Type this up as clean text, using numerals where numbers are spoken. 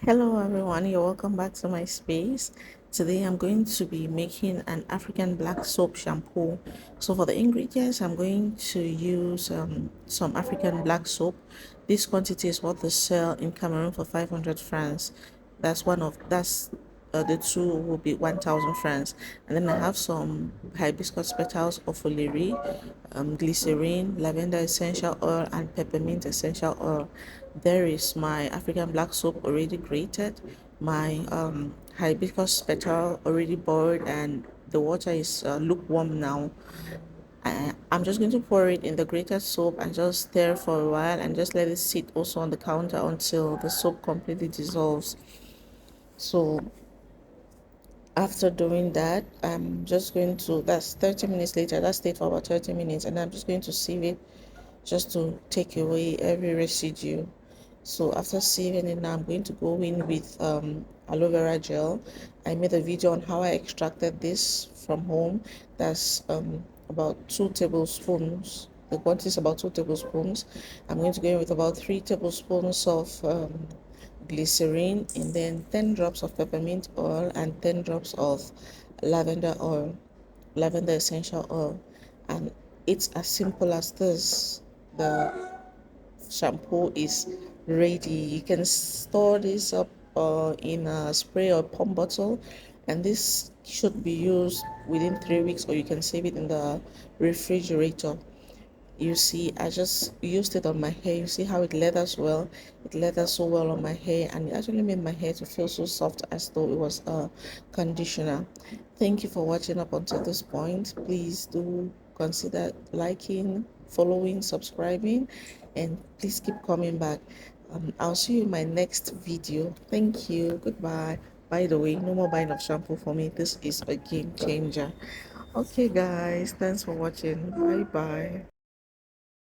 Hello everyone, you're welcome back to my space. Today I'm going to be making an African black soap shampoo. So for the ingredients, I'm going to use some African black soap. This quantity is what they sell in Cameroon for 500 francs. That's the two will be 1,000 francs. And then I have some hibiscus petals of olery, glycerin, lavender essential oil, and peppermint essential oil. There is my African black soap already grated, my hibiscus petal already boiled, and the water is lukewarm now. I'm just going to pour it in the grated soap and just stir for a while and just let it sit also on the counter until the soap completely dissolves. So after doing that, I'm just going to, that's 30 minutes later, that stayed for about 30 minutes, and I'm just going to sieve it just to take away every residue. So after sieving it, now I'm going to go in with aloe vera gel. I made a video on how I extracted this from home. That's about 2 tablespoons. The quantity is about 2 tablespoons. I'm going to go in with about 3 tablespoons of glycerin, and then 10 drops of peppermint oil and 10 drops of lavender oil, lavender essential oil. And it's as simple as this. The shampoo is ready. You can store this up in a spray or pump bottle, and this should be used within 3 weeks, or you can save it in the refrigerator. You see, I just used it on my hair. You see how it lathers well. It lathers so well on my hair, and it actually made my hair to feel so soft as though it was a conditioner. Thank you for watching up until this point. Please do consider liking, following, subscribing, and please keep coming back. I'll see you in my next video. Thank you. Goodbye. By the way, no more buying of shampoo for me. This is a game changer. Okay, guys, thanks for watching. Bye bye.